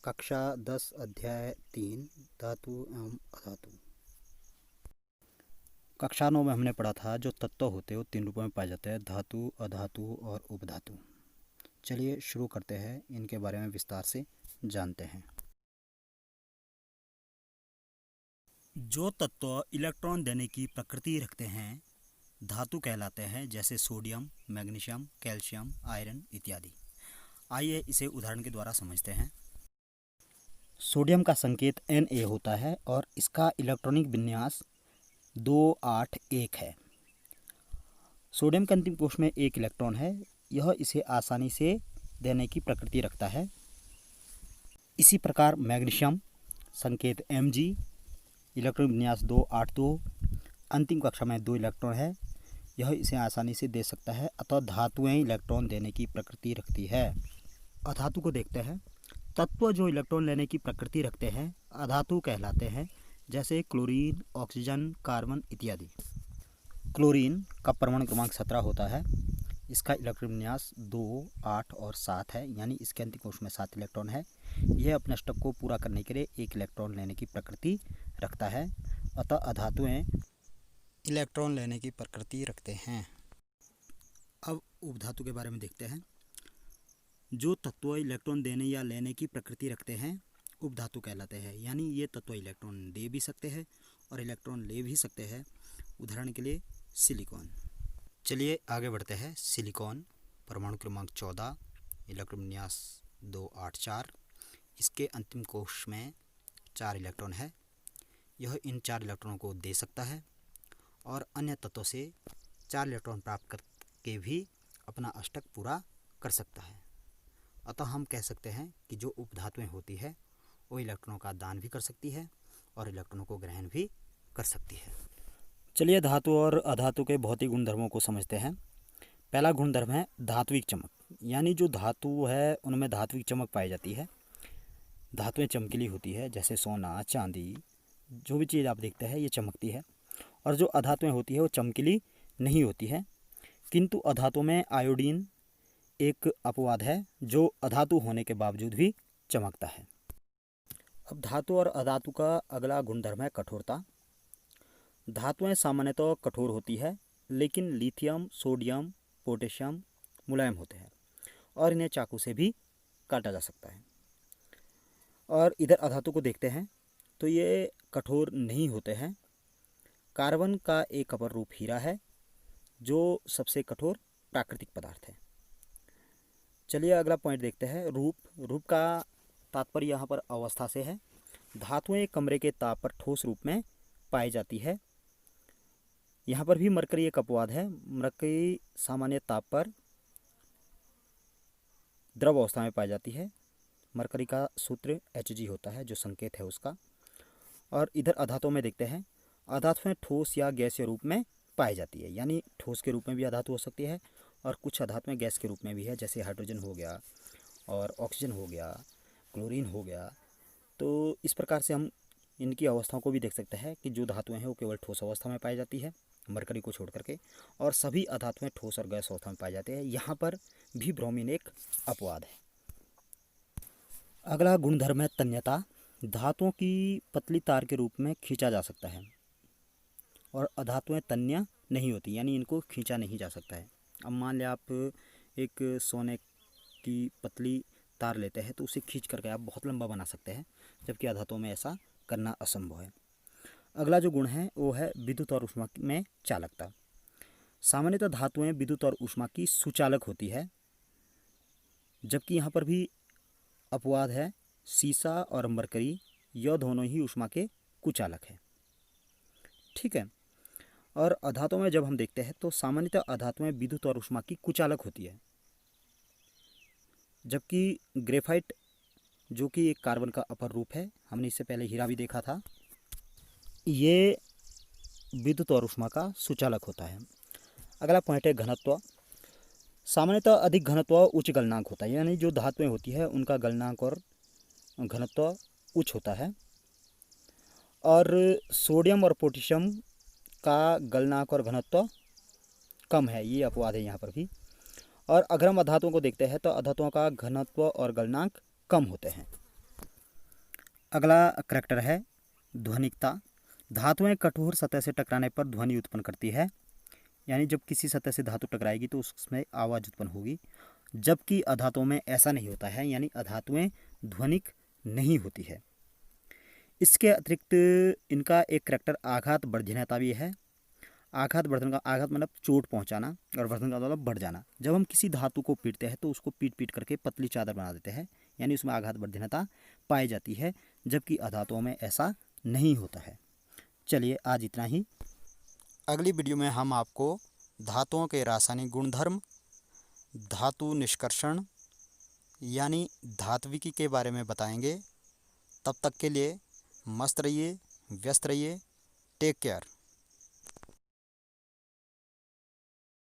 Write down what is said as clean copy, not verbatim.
कक्षा 10 अध्याय 3 धातु एवं अधातु। कक्षा 9 में हमने पढ़ा था जो तत्व होते हैं वो 3 रूपों में पाए जाते हैं, धातु, अधातु और उपधातु। चलिए शुरू करते हैं, इनके बारे में विस्तार से जानते हैं। जो तत्व इलेक्ट्रॉन देने की प्रकृति रखते हैं धातु कहलाते हैं, जैसे सोडियम, मैग्नीशियम, कैल्शियम, आयरन इत्यादि। आइए इसे उदाहरण के द्वारा समझते हैं। सोडियम का संकेत Na होता है और इसका इलेक्ट्रॉनिक विन्यास 281 है। सोडियम के अंतिम कोश में एक इलेक्ट्रॉन है, यह इसे आसानी से देने की प्रकृति रखता है। इसी प्रकार मैग्नीशियम संकेत Mg, इलेक्ट्रॉनिक विन्यास 282, अंतिम कक्षा में 2 इलेक्ट्रॉन है, यह इसे आसानी से दे सकता है। अतः धातुएं इलेक्ट्रॉन देने की प्रकृति रखती है। अधातु को देखते हैं। तत्व जो इलेक्ट्रॉन लेने की प्रकृति रखते हैं अधातु कहलाते हैं, जैसे क्लोरीन, ऑक्सीजन, कार्बन इत्यादि। क्लोरीन का परमाणु क्रमांक 17 होता है, इसका इलेक्ट्रॉन विन्यास 2, 8 और 7 है, यानी इसके अंतिम कोश में 7 इलेक्ट्रॉन है। यह अपने स्टक को पूरा करने के लिए 1 इलेक्ट्रॉन लेने की प्रकृति रखता है। अतः अधातुएं इलेक्ट्रॉन लेने की प्रकृति रखते हैं। अब उपधातु के बारे में देखते हैं। जो तत्व इलेक्ट्रॉन देने या लेने की प्रकृति रखते हैं उपधातु कहलाते हैं, यानी ये तत्व इलेक्ट्रॉन दे भी सकते हैं और इलेक्ट्रॉन ले भी सकते हैं। उदाहरण के लिए सिलिकॉन। चलिए आगे बढ़ते हैं। सिलिकॉन परमाणु क्रमांक 14, इलेक्ट्रॉन विन्यास 284, इसके अंतिम कोश में 4 इलेक्ट्रॉन है। यह इन 4 इलेक्ट्रॉनों को दे सकता है और अन्य तत्वों से 4 इलेक्ट्रॉन प्राप्त करके भी अपना अष्टक पूरा कर सकता है। अतः हम कह सकते हैं कि जो उपधातुएं होती है वो इलेक्ट्रॉनों का दान भी कर सकती है और इलेक्ट्रॉनों को ग्रहण भी कर सकती है। चलिए धातु और अधातु के भौतिक गुणधर्मों को समझते हैं। पहला गुणधर्म है धात्विक चमक, यानी जो धातु है उनमें धात्विक चमक पाई जाती है। धातुएं चमकीली होती है, जैसे सोना, चांदी, जो भी चीज़ आप देखते हैं ये चमकती है। और जो अधातुएं होती है वो चमकीली नहीं होती है, किंतु अधातु में आयोडीन एक अपवाद है जो अधातु होने के बावजूद भी चमकता है। अब धातु और अधातु का अगला गुणधर्म है कठोरता। धातुएं सामान्यतः कठोर होती है, लेकिन लिथियम, सोडियम, पोटेशियम मुलायम होते हैं और इन्हें चाकू से भी काटा जा सकता है। और इधर अधातु को देखते हैं तो ये कठोर नहीं होते हैं। कार्बन का एक अपर रूप हीरा है, जो सबसे कठोर प्राकृतिक पदार्थ है। चलिए अगला पॉइंट देखते हैं। रूप का तात्पर्य यहाँ पर अवस्था से है। धातुएं कमरे के ताप पर ठोस रूप में पाई जाती है। यहाँ पर भी मरकरी एक अपवाद है। मरकरी सामान्य ताप पर द्रव अवस्था में पाई जाती है। मरकरी का सूत्र Hg होता है, जो संकेत है उसका। और इधर अधातु में देखते हैं। अधातुएं ठोस या गैसीय रूप में पाई जाती है, यानी ठोस के रूप में भी अधातु हो सकती है और कुछ अधातुएं गैस के रूप में भी है, जैसे हाइड्रोजन हो गया और ऑक्सीजन हो गया, क्लोरीन हो गया। तो इस प्रकार से हम इनकी अवस्थाओं को भी देख सकते हैं कि जो धातुएं हैं वो केवल ठोस अवस्था में पाई जाती है, मरकरी को छोड़ करके, और सभी अधातुएं ठोस और गैस अवस्था में पाई जाती है। यहाँ पर भी ब्रोमीन एक अपवाद है। अगला गुणधर्म है तन्यता। धातुओं की पतली तार के रूप में खींचा जा सकता है और अधातुएं तन्य नहीं होती, यानी इनको खींचा नहीं जा सकता है। अब मान लिया आप एक सोने की पतली तार लेते हैं तो उसे खींच करके आप बहुत लंबा बना सकते हैं, जबकि अधातुओं में ऐसा करना असंभव है। अगला जो गुण है वो है विद्युत और ऊष्मा में चालकता। सामान्यतः धातुएं विद्युत और ऊष्मा की सुचालक होती है, जबकि यहाँ पर भी अपवाद है। सीसा और मरकरी यह दोनों ही ऊष्मा के कुचालक है। ठीक है। और अधातुओं में जब हम देखते हैं तो सामान्यतः अधातुएं विद्युत और ऊष्मा की कुचालक होती है, जबकि ग्रेफाइट जो कि एक कार्बन का अपर रूप है, हमने इससे पहले हीरा भी देखा था, ये विद्युत और ऊष्मा का सुचालक होता है। अगला पॉइंट है घनत्व। सामान्यतः अधिक घनत्व उच्च गलनांक होता है, यानी जो धातुएं होती है उनका गलनांक और घनत्व उच्च होता है। और सोडियम और पोटेशियम का गलनांक और घनत्व कम है, ये अपवाद है यहाँ पर भी। और अगर हम अधातुओं को देखते हैं तो अधातुओं का घनत्व और गलनांक कम होते हैं। अगला करैक्टर है ध्वनिकता। धातुएं कठोर सतह से टकराने पर ध्वनि उत्पन्न करती है, यानी जब किसी सतह से धातु टकराएगी तो उसमें आवाज़ उत्पन्न होगी, जबकि अधातुओं में ऐसा नहीं होता है, यानी अधातुएं ध्वनिक नहीं होती है। इसके अतिरिक्त इनका एक करैक्टर आघात वर्धनता भी है। आघात वर्धन का आघात मतलब चोट पहुंचाना, और वर्धन का मतलब बढ़ जाना। जब हम किसी धातु को पीटते हैं तो उसको पीट पीट करके पतली चादर बना देते हैं, यानी उसमें आघात वर्धनता पाई जाती है, जबकि अधातुओं में ऐसा नहीं होता है। चलिए आज इतना ही। अगली वीडियो में हम आपको धातुओं के रासायनिक गुणधर्म, धातु निष्कर्षण यानी धात्विकी के बारे में बताएंगे। तब तक के लिए मस्त रहिए, व्यस्त रहिए। Take care.